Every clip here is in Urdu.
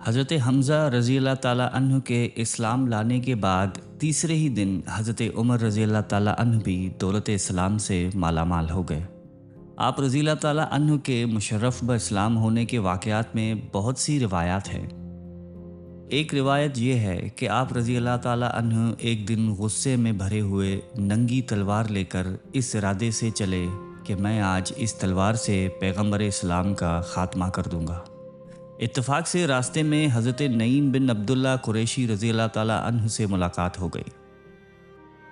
حضرت حمزہ رضی اللہ تعالیٰ عنہ کے اسلام لانے کے بعد تیسرے ہی دن حضرت عمر رضی اللہ تعالیٰ عنہ بھی دولت اسلام سے مالا مال ہو گئے۔ آپ رضی اللہ تعالیٰ عنہ کے مشرف اسلام ہونے کے واقعات میں بہت سی روایات ہیں۔ ایک روایت یہ ہے کہ آپ رضی اللہ تعالیٰ عنہ ایک دن غصے میں بھرے ہوئے ننگی تلوار لے کر اس ارادے سے چلے کہ میں آج اس تلوار سے پیغمبر اسلام کا خاتمہ کر دوں گا۔ اتفاق سے راستے میں حضرت نعیم بن عبداللہ قریشی رضی اللہ تعالیٰ عنہ سے ملاقات ہو گئی۔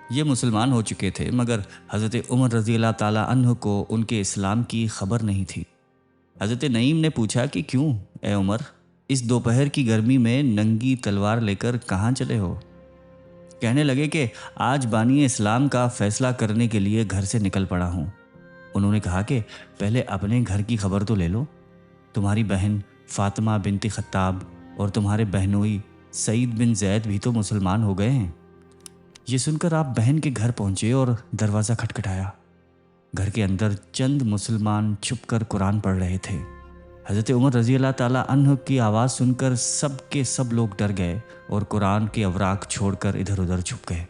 یہ مسلمان ہو چکے تھے مگر حضرت عمر رضی اللہ تعالیٰ عنہ کو ان کے اسلام کی خبر نہیں تھی۔ حضرت نعیم نے پوچھا کہ کیوں اے عمر، اس دوپہر کی گرمی میں ننگی تلوار لے کر کہاں چلے ہو؟ کہنے لگے کہ آج بانی اسلام کا فیصلہ کرنے کے لیے گھر سے نکل پڑا ہوں۔ انہوں نے کہا کہ پہلے اپنے گھر کی خبر تو لے لو، تمہاری بہن فاطمہ بنت خطاب اور تمہارے بہنوئی سعید بن زید بھی تو مسلمان ہو گئے ہیں۔ یہ سن کر آپ بہن کے گھر پہنچے اور دروازہ کھٹکھٹایا۔ گھر کے اندر چند مسلمان چھپ کر قرآن پڑھ رہے تھے۔ حضرت عمر رضی اللہ تعالیٰ عنہ کی آواز سن کر سب کے سب لوگ ڈر گئے اور قرآن کے اوراق چھوڑ کر ادھر ادھر چھپ گئے۔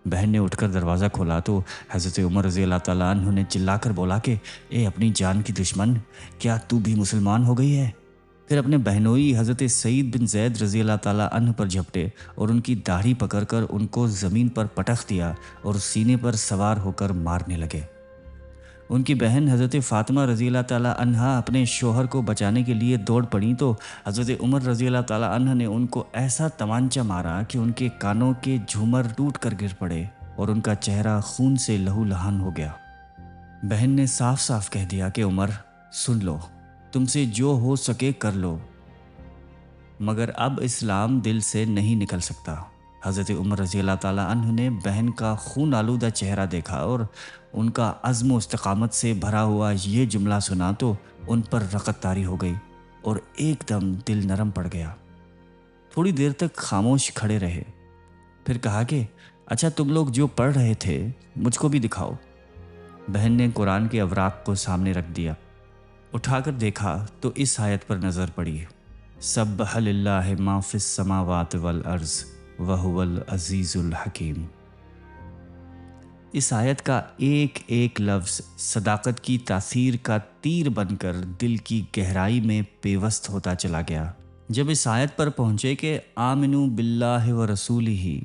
بہن نے اٹھ کر دروازہ کھولا تو حضرت عمر رضی اللہ تعالیٰ عنہ نے چلا کر بولا کہ اے اپنی جان کی دشمن، کیا تو بھی مسلمان ہو گئی ہے؟ پھر اپنے بہنوئی حضرت سعید بن زید رضی اللہ تعالیٰ عنہ پر جھپٹے اور ان کی داڑھی پکڑ کر ان کو زمین پر پٹخ دیا اور سینے پر سوار ہو کر مارنے لگے۔ ان کی بہن حضرت فاطمہ رضی اللہ تعالیٰ عنہ اپنے شوہر کو بچانے کے لیے دوڑ پڑیں تو حضرت عمر رضی اللہ تعالیٰ عنہ نے ان کو ایسا تمانچہ مارا کہ ان کے کانوں کے جھومر ٹوٹ کر گر پڑے اور ان کا چہرہ خون سے لہو لہان ہو گیا۔ بہن نے صاف صاف کہہ دیا کہ عمر سن لو، تم سے جو ہو سکے کر لو، مگر اب اسلام دل سے نہیں نکل سکتا۔ حضرت عمر رضی اللہ تعالیٰ عنہ نے بہن کا خون آلودہ چہرہ دیکھا اور ان کا عزم و استقامت سے بھرا ہوا یہ جملہ سنا تو ان پر رغبت طاری ہو گئی اور ایک دم دل نرم پڑ گیا۔ تھوڑی دیر تک خاموش کھڑے رہے، پھر کہا کہ اچھا تم لوگ جو پڑھ رہے تھے مجھ کو بھی دکھاؤ۔ بہن نے قرآن کے اوراق کو سامنے رکھ دیا۔ اٹھا کر دیکھا تو اس آیت پر نظر پڑی، سبح للہ ما فی السماوات والارض وہو العزیز الحکیم۔ اس آیت کا ایک ایک لفظ صداقت کی تاثیر کا تیر بن کر دل کی گہرائی میں پیوست ہوتا چلا گیا۔ جب اس آیت پر پہنچے کہ آمنو باللہ و رسولہ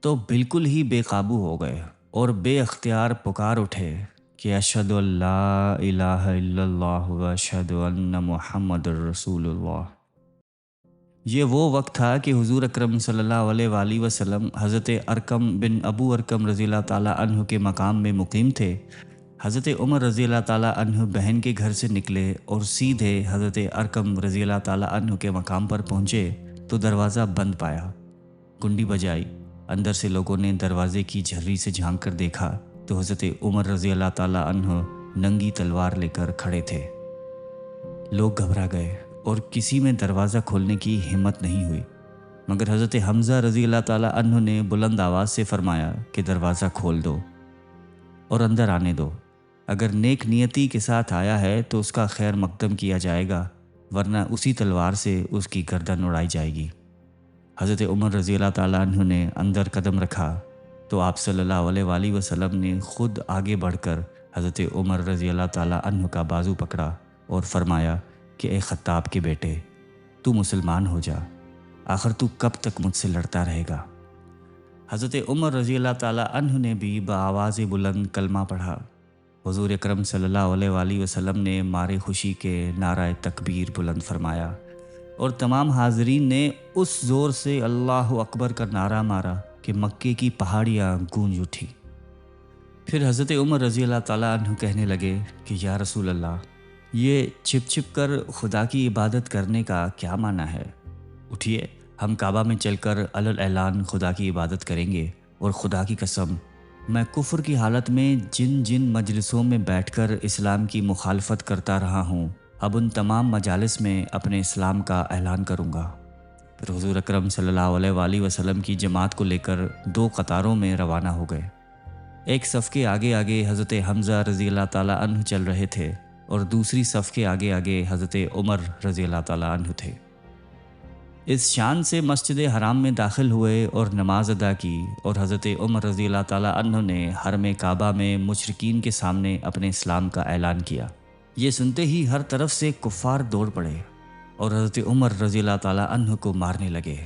تو بالکل ہی بے قابو ہو گئے اور بے اختیار پکار اٹھے کہ اشہد ان لا الہ الا اللہ و اشہد ان محمد رسول اللہ۔ یہ وہ وقت تھا کہ حضور اکرم صلی اللہ علیہ وآلہ وسلم حضرت ارقم بن ابو ارقم رضی اللہ تعالیٰ عنہ کے مقام میں مقیم تھے۔ حضرت عمر رضی اللہ تعالیٰ عنہ بہن کے گھر سے نکلے اور سیدھے حضرت ارقم رضی اللہ تعالیٰ عنہ کے مقام پر پہنچے تو دروازہ بند پایا۔ کنڈی بجائی، اندر سے لوگوں نے دروازے کی جھرری سے جھانک کر دیکھا تو حضرت عمر رضی اللہ تعالیٰ عنہ ننگی تلوار لے کر کھڑے تھے۔ لوگ گھبرا گئے اور کسی میں دروازہ کھولنے کی ہمت نہیں ہوئی، مگر حضرت حمزہ رضی اللہ تعالیٰ عنہ نے بلند آواز سے فرمایا کہ دروازہ کھول دو اور اندر آنے دو۔ اگر نیک نیتی کے ساتھ آیا ہے تو اس کا خیر مقدم کیا جائے گا، ورنہ اسی تلوار سے اس کی گردن اڑائی جائے گی۔ حضرت عمر رضی اللہ تعالیٰ عنہ نے اندر قدم رکھا تو آپ صلی اللہ علیہ وآلہ وسلم نے خود آگے بڑھ کر حضرت عمر رضی اللہ تعالیٰ عنہ کا بازو پکڑا اور فرمایا کہ اے خطاب کے بیٹے، تو مسلمان ہو جا، آخر تو کب تک مجھ سے لڑتا رہے گا؟ حضرت عمر رضی اللہ تعالیٰ عنہ نے بھی بآواز بلند کلمہ پڑھا۔ حضور اکرم صلی اللہ علیہ وآلہ وسلم نے مارے خوشی کے نعرہ تکبیر بلند فرمایا اور تمام حاضرین نے اس زور سے اللہ اکبر کا نعرہ مارا کہ مکے کی پہاڑیاں گونج اٹھی۔ پھر حضرت عمر رضی اللہ تعالیٰ عنہ کہنے لگے کہ یا رسول اللہ، یہ چھپ چھپ کر خدا کی عبادت کرنے کا کیا معنی ہے؟ اٹھیے، ہم کعبہ میں چل کر اعلان خدا کی عبادت کریں گے، اور خدا کی قسم میں کفر کی حالت میں جن جن مجلسوں میں بیٹھ کر اسلام کی مخالفت کرتا رہا ہوں، اب ان تمام مجالس میں اپنے اسلام کا اعلان کروں گا۔ پھر حضور اکرم صلی اللہ علیہ وآلہ وسلم کی جماعت کو لے کر دو قطاروں میں روانہ ہو گئے۔ ایک صف کے آگے آگے حضرت حمزہ رضی اللہ تعالیٰ عنہ چل رہے تھے اور دوسری صف کے آگے آگے حضرت عمر رضی اللہ تعالیٰ عنہ تھے۔ اس شان سے مسجد حرام میں داخل ہوئے اور نماز ادا کی، اور حضرت عمر رضی اللہ تعالیٰ عنہ نے حرم کعبہ میں مشرکین کے سامنے اپنے اسلام کا اعلان کیا۔ یہ سنتے ہی ہر طرف سے کفار دوڑ پڑے اور حضرت عمر رضی اللہ تعالیٰ عنہ کو مارنے لگے،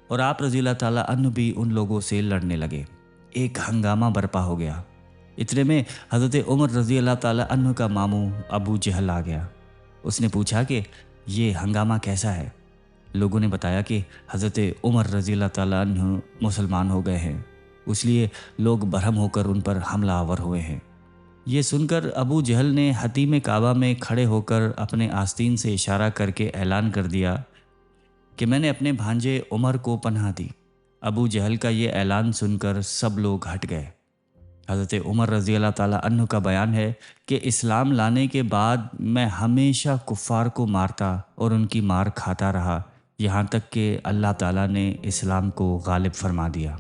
اور آپ رضی اللہ تعالیٰ عنہ بھی ان لوگوں سے لڑنے لگے۔ ایک ہنگامہ برپا ہو گیا۔ اتنے میں حضرت عمر رضی اللہ تعالیٰ عنہ کا ماموں ابو جہل آ گیا۔ اس نے پوچھا کہ یہ ہنگامہ کیسا ہے؟ لوگوں نے بتایا کہ حضرت عمر رضی اللہ تعالیٰ عنہ مسلمان ہو گئے ہیں، اس لیے لوگ برہم ہو کر ان پر حملہ آور ہوئے ہیں۔ یہ سن کر ابو جہل نے حتیم کعبہ میں کھڑے ہو کر اپنے آستین سے اشارہ کر کے اعلان کر دیا کہ میں نے اپنے بھانجے عمر کو پناہ دی۔ ابو جہل کا یہ اعلان سن کر سب لوگ ہٹ گئے۔ حضرت عمر رضی اللہ تعالیٰ عنہ کا بیان ہے کہ اسلام لانے کے بعد میں ہمیشہ کفار کو مارتا اور ان کی مار کھاتا رہا، یہاں تک کہ اللہ تعالیٰ نے اسلام کو غالب فرما دیا۔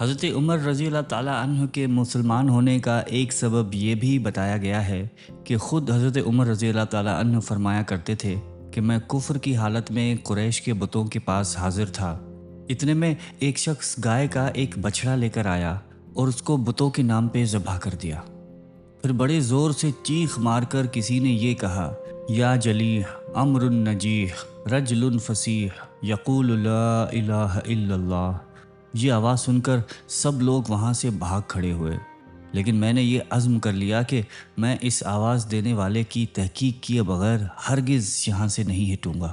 حضرت عمر رضی اللہ تعالیٰ عنہ کے مسلمان ہونے کا ایک سبب یہ بھی بتایا گیا ہے کہ خود حضرت عمر رضی اللہ تعالیٰ عنہ فرمایا کرتے تھے کہ میں کفر کی حالت میں قریش کے بتوں کے پاس حاضر تھا۔ اتنے میں ایک شخص گائے کا ایک بچڑا لے کر آیا اور اس کو بتوں کے نام پہ ذبح کر دیا۔ پھر بڑے زور سے چیخ مار کر کسی نے یہ کہا، یا جلیح امر نجیح رجل فصیح یقول لا الہ الا اللہ۔ یہ آواز سن کر سب لوگ وہاں سے بھاگ کھڑے ہوئے، لیکن میں نے یہ عزم کر لیا کہ میں اس آواز دینے والے کی تحقیق کیے بغیر ہرگز یہاں سے نہیں ہٹوں گا۔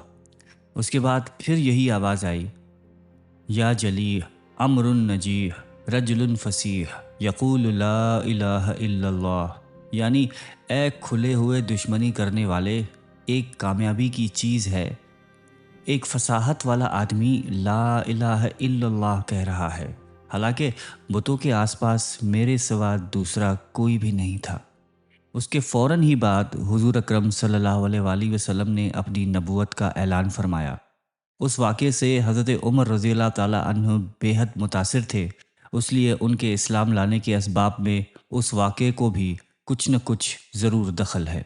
اس کے بعد پھر یہی آواز آئی، یا جلیح امر نجیح رجل فصیح یقول لا الہ الا اللہ، یعنی اے کھلے ہوئے دشمنی کرنے والے، ایک کامیابی کی چیز ہے، ایک فصاحت والا آدمی لا الہ الا اللہ کہہ رہا ہے، حالانکہ بتوں کے آس پاس میرے سوا دوسرا کوئی بھی نہیں تھا۔ اس کے فوراً ہی بعد حضور اکرم صلی اللہ علیہ وآلہ وسلم نے اپنی نبوت کا اعلان فرمایا۔ اس واقعے سے حضرت عمر رضی اللہ تعالیٰ عنہ بے حد متاثر تھے، اس لیے ان کے اسلام لانے کے اسباب میں اس واقعے کو بھی کچھ نہ کچھ ضرور دخل ہے۔